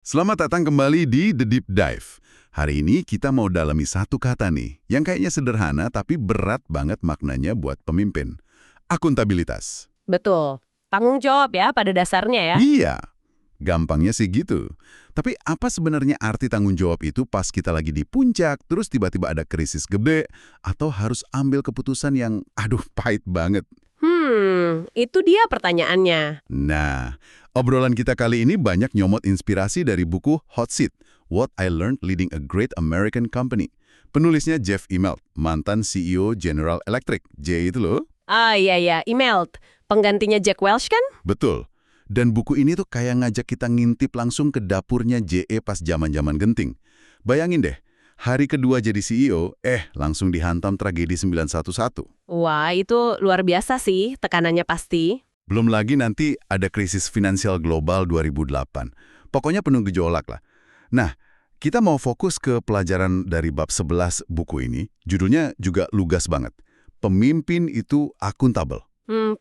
Selamat datang kembali di The Deep Dive. Hari ini kita mau dalami satu kata nih, yang kayaknya sederhana tapi berat banget maknanya buat pemimpin. Akuntabilitas. Betul. Tanggung jawab ya pada dasarnya ya. Iya, gampangnya sih gitu. Tapi apa sebenarnya arti tanggung jawab itu pas kita lagi di puncak, terus tiba-tiba ada krisis gede, atau harus ambil keputusan yang, pahit banget? Itu dia pertanyaannya. Nah, obrolan kita kali ini banyak nyomot inspirasi dari buku Hot Seat, What I Learned Leading a Great American Company. Penulisnya Jeff Immelt, mantan CEO General Electric. J itu loh. Iya, Immelt. Penggantinya Jack Welch kan? Betul. Dan buku ini tuh kayak ngajak kita ngintip langsung ke dapurnya JE pas zaman-zaman genting. Bayangin deh, hari kedua jadi CEO, langsung dihantam tragedi 911. Wah, itu luar biasa sih, tekanannya pasti. Belum lagi nanti ada krisis finansial global 2008. Pokoknya penuh gejolak lah. Nah, kita mau fokus ke pelajaran dari bab 11 buku ini. Judulnya juga lugas banget. Pemimpin itu akuntabel.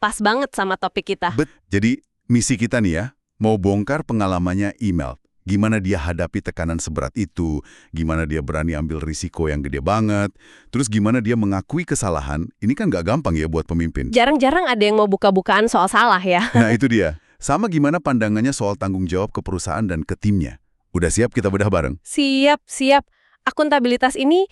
Pas banget sama topik kita. Jadi, misi kita nih ya, mau bongkar pengalamannya email. Gimana dia hadapi tekanan seberat itu, gimana dia berani ambil risiko yang gede banget, terus gimana dia mengakui kesalahan, ini kan nggak gampang ya buat pemimpin. Jarang-jarang ada yang mau buka-bukaan soal salah ya. Nah itu dia, sama gimana pandangannya soal tanggung jawab ke perusahaan dan ke timnya. Udah siap kita bedah bareng? Siap. Akuntabilitas ini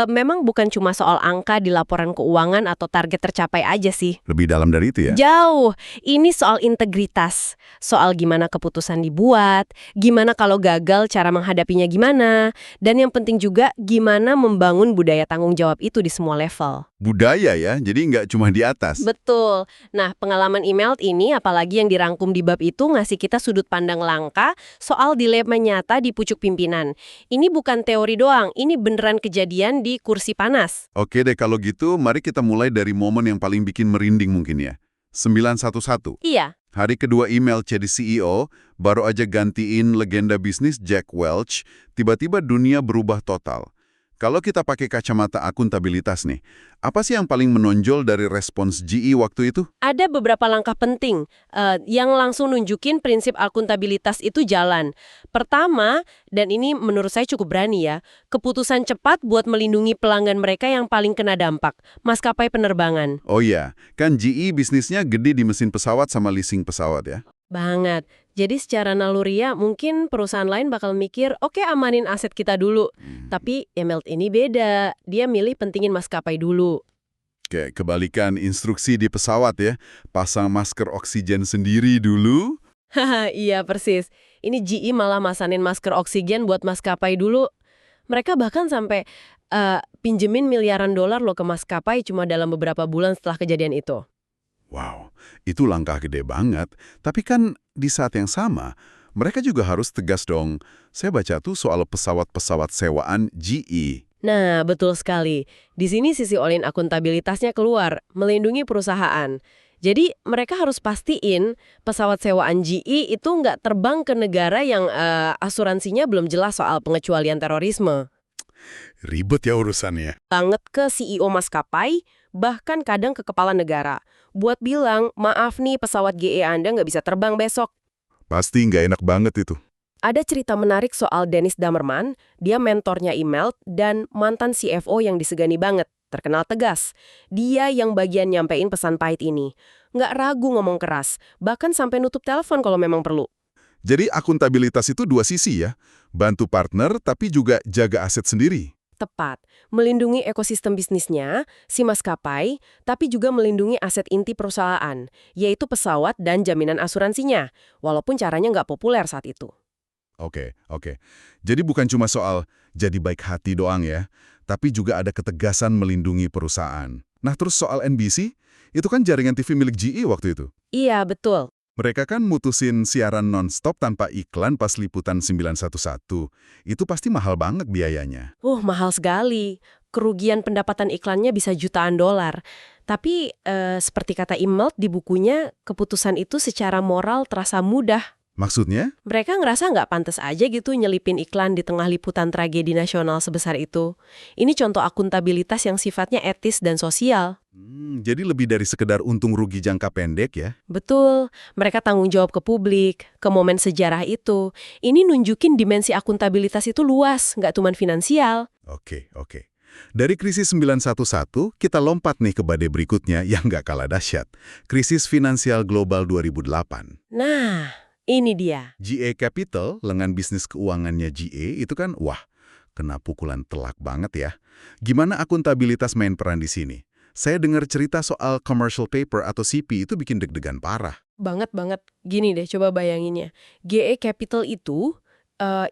memang bukan cuma soal angka di laporan keuangan atau target tercapai aja sih. Lebih dalam dari itu ya? Jauh. Ini soal integritas. Soal gimana keputusan dibuat, gimana kalau gagal cara menghadapinya gimana, dan yang penting juga gimana membangun budaya tanggung jawab itu di semua level. Budaya ya, jadi nggak cuma di atas. Betul. Nah, pengalaman email ini, apalagi yang dirangkum di bab itu, ngasih kita sudut pandang langka soal dilema nyata di pucuk pimpinan. Ini bukan teori doang, ini beneran kejadian di kursi panas. Oke deh kalau gitu, mari kita mulai dari momen yang paling bikin merinding mungkin ya. 911. Iya. Hari kedua email jadi CEO, baru aja gantiin legenda bisnis Jack Welch, tiba-tiba dunia berubah total. Kalau kita pakai kacamata akuntabilitas nih, apa sih yang paling menonjol dari respons GE waktu itu? Ada beberapa langkah penting yang langsung nunjukin prinsip akuntabilitas itu jalan. Pertama, dan ini menurut saya cukup berani ya, keputusan cepat buat melindungi pelanggan mereka yang paling kena dampak, maskapai penerbangan. Oh iya, kan GE bisnisnya gede di mesin pesawat sama leasing pesawat ya? Banget. Jadi secara naluriah mungkin perusahaan lain bakal mikir, oke amanin aset kita dulu. Tapi Immelt ini beda. Dia milih pentingin maskapai dulu. Kayak kebalikan instruksi di pesawat ya, pasang masker oksigen sendiri dulu. Haha, iya persis. Ini GE malah masanin masker oksigen buat maskapai dulu. Mereka bahkan sampai pinjemin miliaran dolar loh ke maskapai cuma dalam beberapa bulan setelah kejadian itu. Wow, itu langkah gede banget. Tapi kan di saat yang sama, mereka juga harus tegas dong. Saya baca tuh soal pesawat-pesawat sewaan GE. Nah, betul sekali. Di sini sisi all-in akuntabilitasnya keluar, melindungi perusahaan. Jadi, mereka harus pastiin pesawat sewaan GE itu nggak terbang ke negara yang asuransinya belum jelas soal pengecualian terorisme. Ribet ya urusannya. Banget ke CEO maskapai, bahkan kadang ke kepala negara. Buat bilang, maaf nih pesawat GE Anda nggak bisa terbang besok. Pasti nggak enak banget itu. Ada cerita menarik soal Dennis Damerman, dia mentornya Immelt dan mantan CFO yang disegani banget, terkenal tegas. Dia yang bagian nyampein pesan pahit ini. Nggak ragu ngomong keras, bahkan sampai nutup telepon kalau memang perlu. Jadi akuntabilitas itu dua sisi ya. Bantu partner tapi juga jaga aset sendiri. Tepat, melindungi ekosistem bisnisnya, si maskapai, tapi juga melindungi aset inti perusahaan, yaitu pesawat dan jaminan asuransinya, walaupun caranya nggak populer saat itu. Oke. Jadi bukan cuma soal jadi baik hati doang ya, tapi juga ada ketegasan melindungi perusahaan. Nah terus soal NBC, itu kan jaringan TV milik GE waktu itu. Iya, betul. Mereka kan mutusin siaran non-stop tanpa iklan pas liputan 911. Itu pasti mahal banget biayanya. Mahal sekali. Kerugian pendapatan iklannya bisa jutaan dolar. Tapi seperti kata Immelt di bukunya, keputusan itu secara moral terasa mudah. Maksudnya? Mereka ngerasa nggak pantas aja gitu nyelipin iklan di tengah liputan tragedi nasional sebesar itu. Ini contoh akuntabilitas yang sifatnya etis dan sosial. Jadi lebih dari sekedar untung rugi jangka pendek ya? Betul, mereka tanggung jawab ke publik, ke momen sejarah itu. Ini nunjukin dimensi akuntabilitas itu luas, nggak cuma finansial. Oke, oke. Dari krisis 911, kita lompat nih ke badai berikutnya yang nggak kalah dahsyat. Krisis finansial global 2008. Nah, ini dia. GA Capital, lengan bisnis keuangannya GA, itu kan, wah, kena pukulan telak banget ya. Gimana akuntabilitas main peran di sini? Saya dengar cerita soal commercial paper atau CP itu bikin deg-degan parah. Banget. Gini deh, coba bayanginnya. GE Capital itu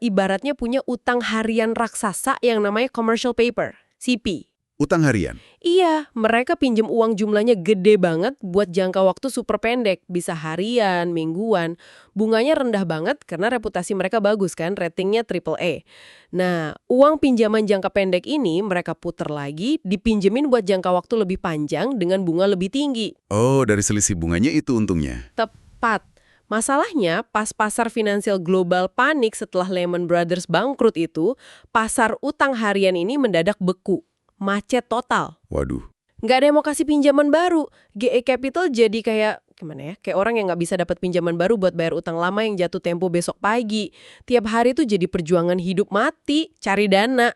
ibaratnya punya utang harian raksasa yang namanya commercial paper, CP. Utang harian. Iya, mereka pinjem uang jumlahnya gede banget buat jangka waktu super pendek, bisa harian, mingguan. Bunganya rendah banget karena reputasi mereka bagus kan, ratingnya AAA. Nah, uang pinjaman jangka pendek ini mereka puter lagi, dipinjemin buat jangka waktu lebih panjang dengan bunga lebih tinggi. Oh, dari selisih bunganya itu untungnya. Tepat. Masalahnya, pas pasar finansial global panik setelah Lehman Brothers bangkrut itu, pasar utang harian ini mendadak beku. Macet total. Waduh. Nggak ada yang mau kasih pinjaman baru. GE Capital jadi kayak, gimana ya, kayak orang yang nggak bisa dapat pinjaman baru buat bayar utang lama yang jatuh tempo besok pagi. Tiap hari tuh jadi perjuangan hidup mati, cari dana.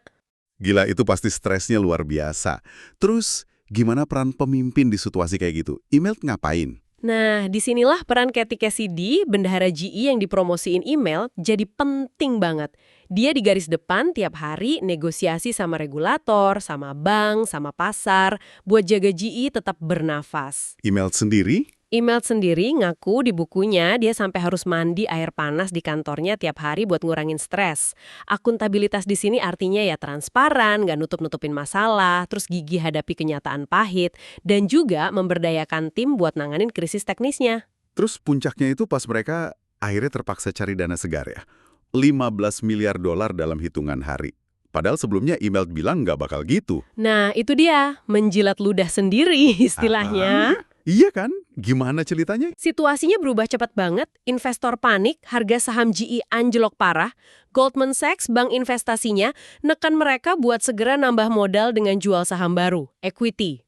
Gila, itu pasti stresnya luar biasa. Terus, gimana peran pemimpin di situasi kayak gitu? Email ngapain? Nah, disinilah peran Katie Cassidy, bendahara GE yang dipromosiin email, jadi penting banget. Dia di garis depan tiap hari negosiasi sama regulator, sama bank, sama pasar, buat jaga GE tetap bernafas. Email sendiri? Email sendiri ngaku di bukunya dia sampai harus mandi air panas di kantornya tiap hari buat ngurangin stres. Akuntabilitas di sini artinya ya transparan, nggak nutup-nutupin masalah, terus gigih hadapi kenyataan pahit, dan juga memberdayakan tim buat nanganin krisis teknisnya. Terus puncaknya itu pas mereka akhirnya terpaksa cari dana segar ya. 15 miliar dolar dalam hitungan hari. Padahal sebelumnya email bilang nggak bakal gitu. Nah, itu dia, menjilat ludah sendiri istilahnya. Iya kan? Gimana ceritanya? Situasinya berubah cepat banget, investor panik, harga saham GE anjlok parah, Goldman Sachs, bank investasinya, nekan mereka buat segera nambah modal dengan jual saham baru, equity.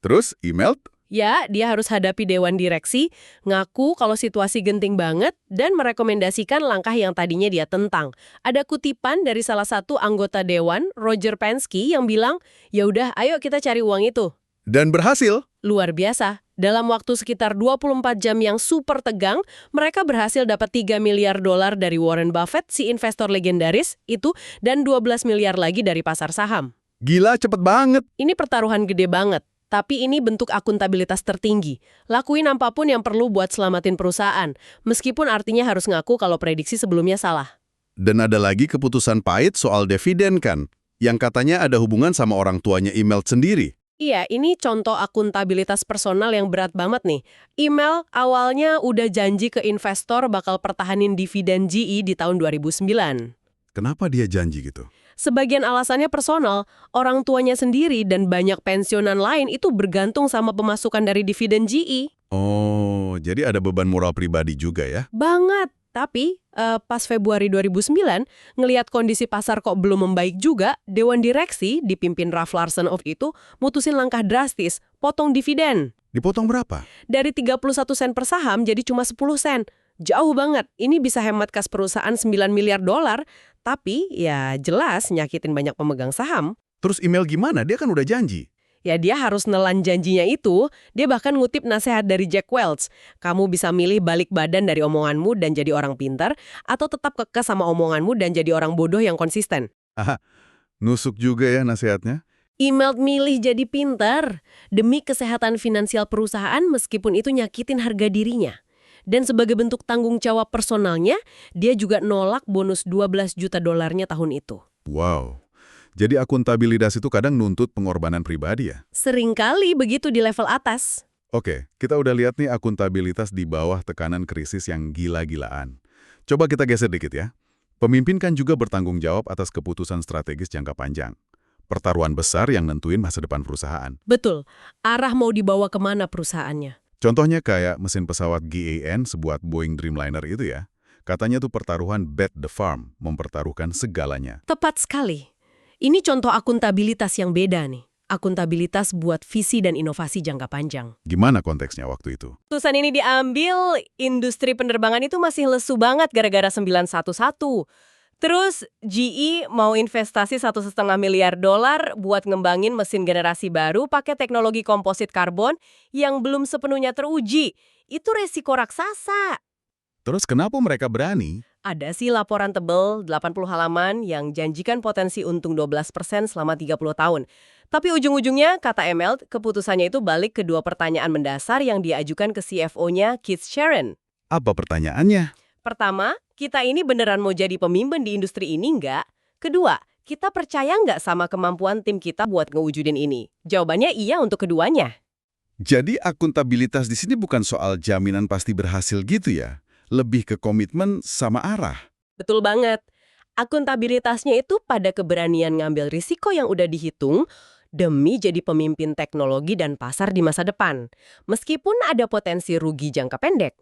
Terus email? Ya, dia harus hadapi dewan direksi, ngaku kalau situasi genting banget, dan merekomendasikan langkah yang tadinya dia tentang. Ada kutipan dari salah satu anggota dewan, Roger Penske, yang bilang, ya udah, ayo kita cari uang itu. Dan berhasil. Luar biasa. Dalam waktu sekitar 24 jam yang super tegang, mereka berhasil dapat 3 miliar dolar dari Warren Buffett, si investor legendaris itu, dan 12 miliar lagi dari pasar saham. Gila, cepet banget. Ini pertaruhan gede banget. Tapi ini bentuk akuntabilitas tertinggi. Lakuin apapun yang perlu buat selamatin perusahaan, meskipun artinya harus ngaku kalau prediksi sebelumnya salah. Dan ada lagi keputusan pahit soal dividen kan, yang katanya ada hubungan sama orang tuanya email sendiri. Iya, ini contoh akuntabilitas personal yang berat banget nih. Email awalnya udah janji ke investor bakal pertahanin dividen GE di tahun 2009. Kenapa dia janji gitu? Sebagian alasannya personal, orang tuanya sendiri dan banyak pensiunan lain itu bergantung sama pemasukan dari dividen GE. Oh, jadi ada beban moral pribadi juga ya? Banget. Tapi pas Februari 2009, ngelihat kondisi pasar kok belum membaik juga, Dewan Direksi dipimpin Ralph Larsen itu mutusin langkah drastis, potong dividen. Dipotong berapa? Dari 31 sen per saham jadi cuma 10 sen. Jauh banget. Ini bisa hemat kas perusahaan 9 miliar dolar, tapi ya jelas nyakitin banyak pemegang saham. Terus email gimana? Dia kan udah janji. Ya dia harus nelan janjinya itu, dia bahkan ngutip nasihat dari Jack Welch. Kamu bisa milih balik badan dari omonganmu dan jadi orang pintar, atau tetap kekeh sama omonganmu dan jadi orang bodoh yang konsisten. Aha, nusuk juga ya nasihatnya. Email milih jadi pintar, demi kesehatan finansial perusahaan meskipun itu nyakitin harga dirinya. Dan sebagai bentuk tanggung jawab personalnya, dia juga nolak bonus 12 juta dolarnya tahun itu. Wow. Jadi akuntabilitas itu kadang nuntut pengorbanan pribadi ya? Seringkali begitu di level atas. Oke, kita udah lihat nih akuntabilitas di bawah tekanan krisis yang gila-gilaan. Coba kita geser dikit ya. Pemimpin kan juga bertanggung jawab atas keputusan strategis jangka panjang. Pertaruhan besar yang nentuin masa depan perusahaan. Betul, arah mau dibawa kemana perusahaannya. Contohnya kayak mesin pesawat GAN sebuah Boeing Dreamliner itu ya. Katanya tuh pertaruhan bet the farm, mempertaruhkan segalanya. Tepat sekali. Ini contoh akuntabilitas yang beda nih. akuntabilitas buat visi dan inovasi jangka panjang. Gimana konteksnya waktu itu? Keputusan ini diambil, industri penerbangan itu masih lesu banget gara-gara 911. Terus GE mau investasi $1,5 miliar buat ngembangin mesin generasi baru pakai teknologi komposit karbon yang belum sepenuhnya teruji. Itu resiko raksasa. Terus kenapa mereka berani? Ada sih laporan tebel 80 halaman yang janjikan potensi untung 12% selama 30 tahun. Tapi ujung-ujungnya, kata Immelt, keputusannya itu balik ke dua pertanyaan mendasar yang diajukan ke CFO-nya Keith Sharon. Apa pertanyaannya? Pertama, kita ini beneran mau jadi pemimpin di industri ini nggak? Kedua, kita percaya nggak sama kemampuan tim kita buat ngewujudin ini? Jawabannya iya untuk keduanya. Jadi akuntabilitas di sini bukan soal jaminan pasti berhasil gitu ya? Lebih ke komitmen sama arah. Betul banget. Akuntabilitasnya itu pada keberanian ngambil risiko yang udah dihitung demi jadi pemimpin teknologi dan pasar di masa depan. Meskipun ada potensi rugi jangka pendek.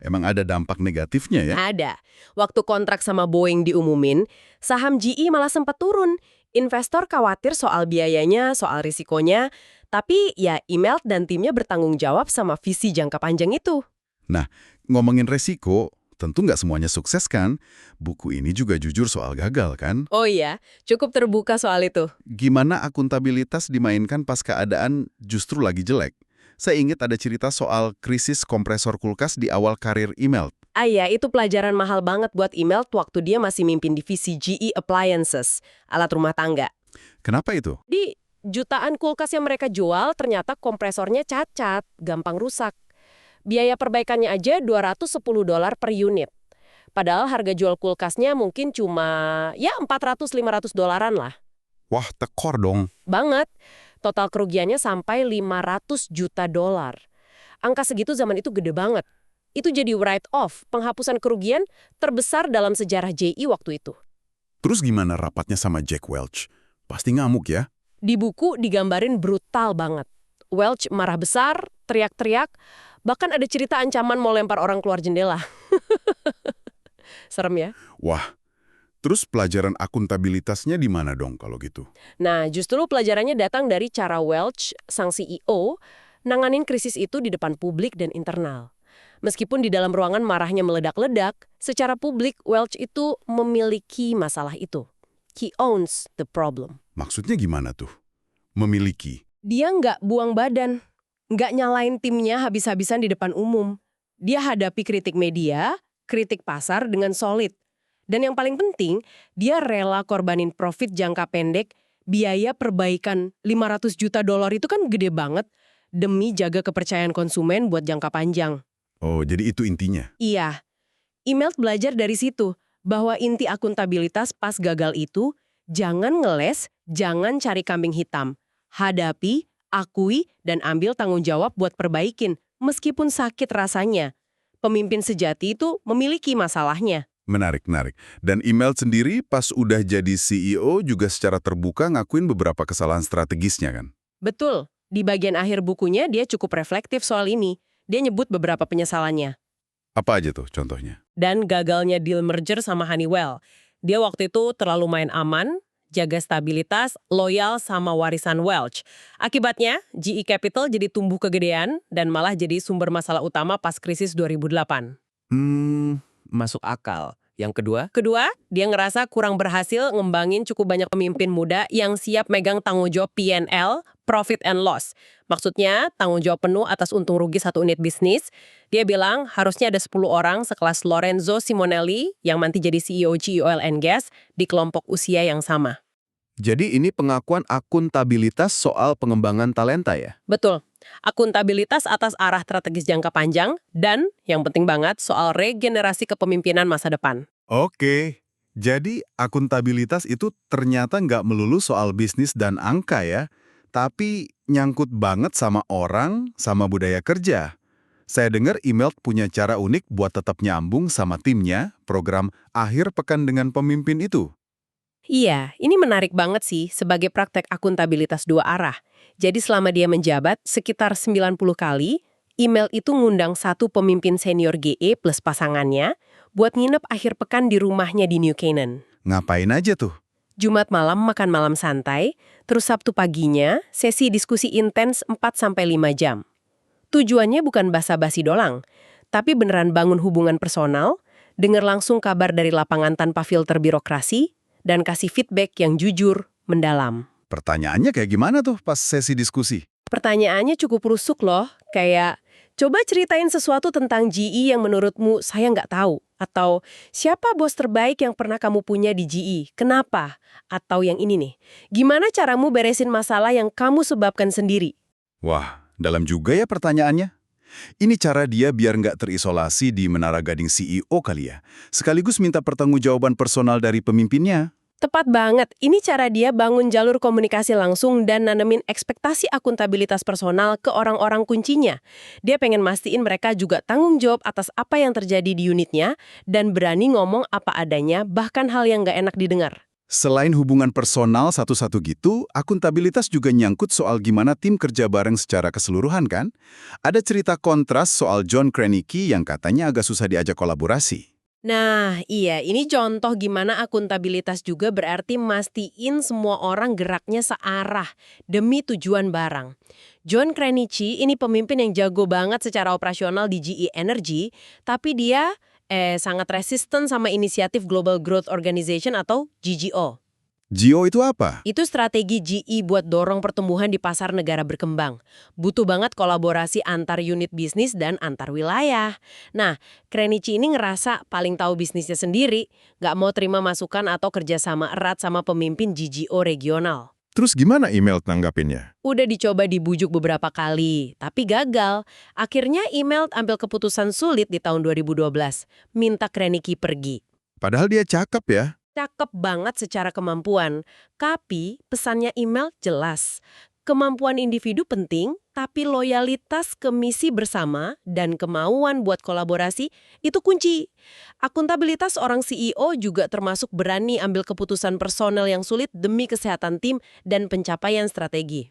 Emang ada dampak negatifnya ya? Ada. Waktu kontrak sama Boeing diumumin, saham GE malah sempat turun. Investor khawatir soal biayanya, soal risikonya. Tapi ya Immelt dan timnya bertanggung jawab sama visi jangka panjang itu. Nah, ngomongin resiko, tentu nggak semuanya sukses kan? Buku ini juga jujur soal gagal kan? Oh iya, cukup terbuka soal itu. Gimana akuntabilitas dimainkan pas keadaan justru lagi jelek? Saya ingat ada cerita soal krisis kompresor kulkas di awal karir Immelt. Ah iya, itu pelajaran mahal banget buat Immelt waktu dia masih mimpin divisi GE Appliances, alat rumah tangga. Kenapa itu? Di jutaan kulkas yang mereka jual, ternyata kompresornya cacat, gampang rusak. Biaya perbaikannya aja $210 per unit. Padahal harga jual kulkasnya mungkin cuma ya $400-500 lah. Wah, tekor dong. Banget. Total kerugiannya sampai $500 juta. Angka segitu zaman itu gede banget. Itu jadi write-off, penghapusan kerugian terbesar dalam sejarah GE waktu itu. Terus gimana rapatnya sama Jack Welch? Pasti ngamuk ya? Di buku digambarin brutal banget. Welch marah besar, teriak-teriak, bahkan ada cerita ancaman mau lempar orang keluar jendela. Serem ya? Wah, terus pelajaran akuntabilitasnya di mana dong kalau gitu? Nah, justru pelajarannya datang dari cara Welch, sang CEO, nanganin krisis itu di depan publik dan internal. Meskipun di dalam ruangan marahnya meledak-ledak, secara publik Welch itu memiliki masalah itu. He owns the problem. Maksudnya gimana tuh? Memiliki. Dia nggak buang badan, nggak nyalain timnya habis-habisan di depan umum. Dia hadapi kritik media, kritik pasar dengan solid. Dan yang paling penting, dia rela korbanin profit jangka pendek, biaya perbaikan $500 juta itu kan gede banget, demi jaga kepercayaan konsumen buat jangka panjang. Oh, jadi itu intinya? Iya. Immelt belajar dari situ, bahwa inti akuntabilitas pas gagal itu, jangan ngeles, jangan cari kambing hitam. Hadapi, akui, dan ambil tanggung jawab buat perbaikin, meskipun sakit rasanya. Pemimpin sejati itu memiliki masalahnya. Menarik, menarik. Dan Immelt sendiri pas udah jadi CEO juga secara terbuka ngakuin beberapa kesalahan strategisnya kan? Betul. Di bagian akhir bukunya dia cukup reflektif soal ini. Dia nyebut beberapa penyesalannya. Apa aja tuh contohnya? Dan gagalnya deal merger sama Honeywell. Dia waktu itu terlalu main aman, jaga stabilitas, loyal sama warisan Welch. Akibatnya, GE Capital jadi tumbuh kegedean dan malah jadi sumber masalah utama pas krisis 2008. Masuk akal. Yang kedua? Kedua, dia ngerasa kurang berhasil ngembangin cukup banyak pemimpin muda yang siap megang tanggung jawab P&L, profit and loss. Maksudnya, tanggung jawab penuh atas untung rugi satu unit bisnis. Dia bilang harusnya ada 10 orang sekelas Lorenzo Simonelli yang nanti jadi CEO GE Oil and Gas di kelompok usia yang sama. Jadi ini pengakuan akuntabilitas soal pengembangan talenta ya? Betul. Akuntabilitas atas arah strategis jangka panjang dan, yang penting banget, soal regenerasi kepemimpinan masa depan. Oke, jadi akuntabilitas itu ternyata nggak melulu soal bisnis dan angka ya, tapi nyangkut banget sama orang, sama budaya kerja. Saya dengar Immelt punya cara unik buat tetap nyambung sama timnya, program akhir pekan dengan pemimpin itu. Iya, ini menarik banget sih sebagai praktek akuntabilitas dua arah. Jadi selama dia menjabat sekitar 90 kali, Immelt itu ngundang satu pemimpin senior GE plus pasangannya buat nginep akhir pekan di rumahnya di New Canaan. Ngapain aja tuh? Jumat malam makan malam santai, terus Sabtu paginya sesi diskusi intens 4-5 jam. Tujuannya bukan basa-basi doang, tapi beneran bangun hubungan personal, dengar langsung kabar dari lapangan tanpa filter birokrasi, dan kasih feedback yang jujur, mendalam. Pertanyaannya kayak gimana tuh pas sesi diskusi? Pertanyaannya cukup rusuk loh, kayak, coba ceritain sesuatu tentang GE yang menurutmu saya nggak tahu. Atau, siapa bos terbaik yang pernah kamu punya di GE? Kenapa? Atau yang ini nih, gimana caramu beresin masalah yang kamu sebabkan sendiri? Wah, dalam juga ya pertanyaannya. Ini cara dia biar nggak terisolasi di menara gading CEO kali ya. Sekaligus minta pertanggungjawaban personal dari pemimpinnya. Tepat banget, ini cara dia bangun jalur komunikasi langsung dan nanemin ekspektasi akuntabilitas personal ke orang-orang kuncinya. Dia pengen mastiin mereka juga tanggung jawab atas apa yang terjadi di unitnya dan berani ngomong apa adanya, bahkan hal yang nggak enak didengar. Selain hubungan personal satu-satu gitu, akuntabilitas juga nyangkut soal gimana tim kerja bareng secara keseluruhan kan? Ada cerita kontras soal John Kreinike yang katanya agak susah diajak kolaborasi. Nah, iya, ini contoh gimana akuntabilitas juga berarti mastiin semua orang geraknya searah demi tujuan barang. John Kreinike ini pemimpin yang jago banget secara operasional di GE Energy, tapi dia sangat resisten sama inisiatif Global Growth Organization atau GGO. GO itu apa? Itu strategi GE buat dorong pertumbuhan di pasar negara berkembang. Butuh banget kolaborasi antar unit bisnis dan antar wilayah. Nah, Kreinike ini ngerasa paling tahu bisnisnya sendiri, nggak mau terima masukan atau kerjasama erat sama pemimpin GGO regional. Terus gimana email tanggapinnya? Udah dicoba dibujuk beberapa kali, tapi gagal. Akhirnya email ambil keputusan sulit di tahun 2012, minta Kreinike pergi. Padahal dia cakep ya. Cakep banget secara kemampuan, tapi pesannya email jelas. Kemampuan individu penting, tapi loyalitas ke misi bersama dan kemauan buat kolaborasi itu kunci. Akuntabilitas orang CEO juga termasuk berani ambil keputusan personel yang sulit demi kesehatan tim dan pencapaian strategi.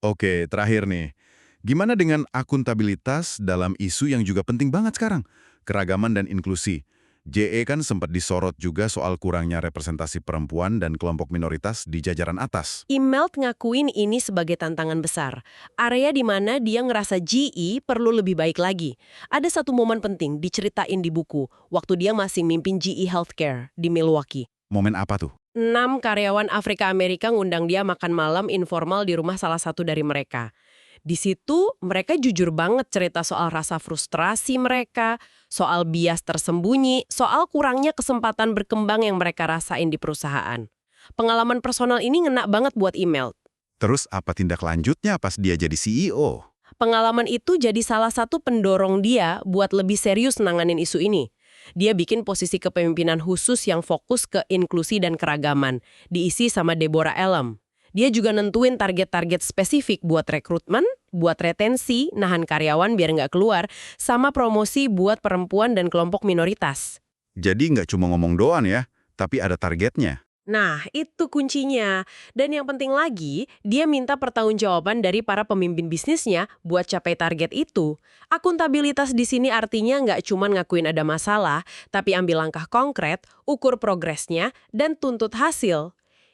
Oke, terakhir nih. Gimana dengan akuntabilitas dalam isu yang juga penting banget sekarang? Keragaman dan inklusi. JE kan sempat disorot juga soal kurangnya representasi perempuan dan kelompok minoritas di jajaran atas. Imelda ngakuin ini sebagai tantangan besar. Area di mana dia ngerasa GE perlu lebih baik lagi. Ada satu momen penting diceritain di buku, waktu dia masih mimpin GE Healthcare di Milwaukee. Momen apa tuh? 6 karyawan Afrika Amerika ngundang dia makan malam informal di rumah salah satu dari mereka. Di situ mereka jujur banget cerita soal rasa frustrasi mereka, soal bias tersembunyi, soal kurangnya kesempatan berkembang yang mereka rasain di perusahaan. Pengalaman personal ini ngena banget buat email. Terus apa tindak lanjutnya pas dia jadi CEO? Pengalaman itu jadi salah satu pendorong dia buat lebih serius nanganin isu ini. Dia bikin posisi kepemimpinan khusus yang fokus ke inklusi dan keragaman, diisi sama Deborah Elam. Dia juga nentuin target-target spesifik buat rekrutmen, buat retensi, nahan karyawan biar nggak keluar, sama promosi buat perempuan dan kelompok minoritas. Jadi nggak cuma ngomong doang ya, tapi ada targetnya. Nah, itu kuncinya. Dan yang penting lagi, dia minta pertanggungjawaban dari para pemimpin bisnisnya buat capai target itu. Akuntabilitas di sini artinya nggak cuma ngakuin ada masalah, tapi ambil langkah konkret, ukur progresnya, dan tuntut hasil.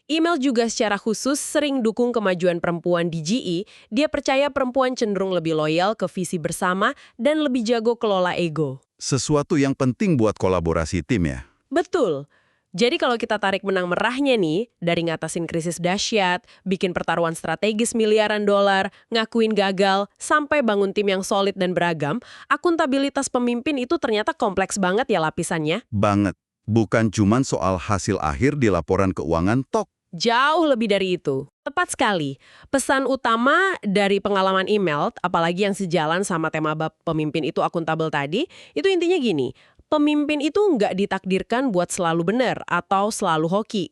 Email juga secara khusus sering dukung kemajuan perempuan di GE. Dia percaya perempuan cenderung lebih loyal ke visi bersama dan lebih jago kelola ego. Sesuatu yang penting buat kolaborasi tim ya. Betul. Jadi kalau kita tarik benang merahnya nih, dari ngatasin krisis dahsyat, bikin pertaruhan strategis miliaran dolar, ngakuin gagal, sampai bangun tim yang solid dan beragam, akuntabilitas pemimpin itu ternyata kompleks banget ya lapisannya. Banget. Bukan cuman soal hasil akhir di laporan keuangan tok. Jauh lebih dari itu. Tepat sekali. Pesan utama dari pengalaman email, apalagi yang sejalan sama tema bab pemimpin itu akuntabel tadi, itu intinya gini, pemimpin itu nggak ditakdirkan buat selalu benar atau selalu hoki.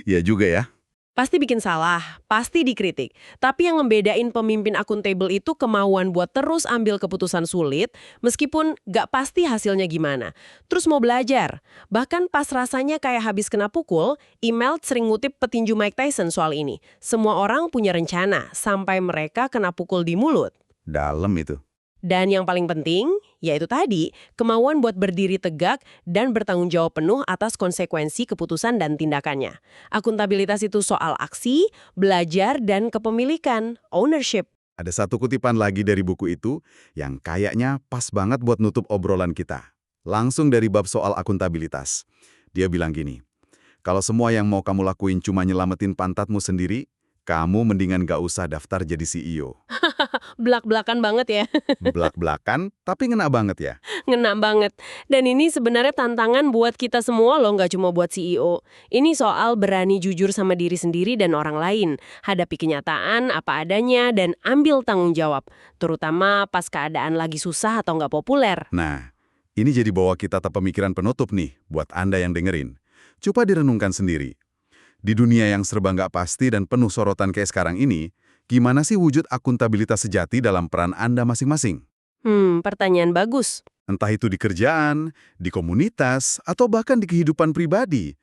Ya juga ya. Pasti bikin salah, pasti dikritik. Tapi yang membedain pemimpin akuntabel itu kemauan buat terus ambil keputusan sulit, meskipun gak pasti hasilnya gimana. Terus mau belajar. Bahkan pas rasanya kayak habis kena pukul, email sering ngutip petinju Mike Tyson soal ini. Semua orang punya rencana, sampai mereka kena pukul di mulut. Dalam itu. Dan yang paling penting, Yaitu tadi, kemauan buat berdiri tegak dan bertanggung jawab penuh atas konsekuensi keputusan dan tindakannya. Akuntabilitas itu soal aksi, belajar, dan kepemilikan, ownership. Ada satu kutipan lagi dari buku itu yang kayaknya pas banget buat nutup obrolan kita. Langsung dari bab soal akuntabilitas. Dia bilang gini, kalau semua yang mau kamu lakuin cuma nyelamatin pantatmu sendiri, kamu mendingan gak usah daftar jadi CEO. Belak-belakan banget ya. Belak-belakan, tapi ngena banget ya. Ngena banget. Dan ini sebenarnya tantangan buat kita semua loh, nggak cuma buat CEO. Ini soal berani jujur sama diri sendiri dan orang lain. Hadapi kenyataan apa adanya dan ambil tanggung jawab. Terutama pas keadaan lagi susah atau nggak populer. Nah, ini jadi bawa kita ke pemikiran penutup nih, buat Anda yang dengerin. Coba direnungkan sendiri. Di dunia yang serba nggak pasti dan penuh sorotan kayak sekarang ini, gimana sih wujud akuntabilitas sejati dalam peran Anda masing-masing? Pertanyaan bagus. Entah itu di kerjaan, di komunitas, atau bahkan di kehidupan pribadi.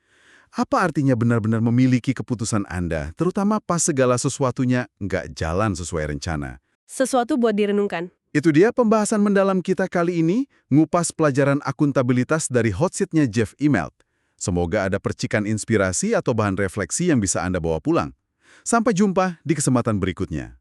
Apa artinya benar-benar memiliki keputusan Anda, terutama pas segala sesuatunya nggak jalan sesuai rencana? Sesuatu buat direnungkan. Itu dia pembahasan mendalam kita kali ini, ngupas pelajaran akuntabilitas dari hot seat-nya Jeff Immelt. Semoga ada percikan inspirasi atau bahan refleksi yang bisa Anda bawa pulang. Sampai jumpa di kesempatan berikutnya.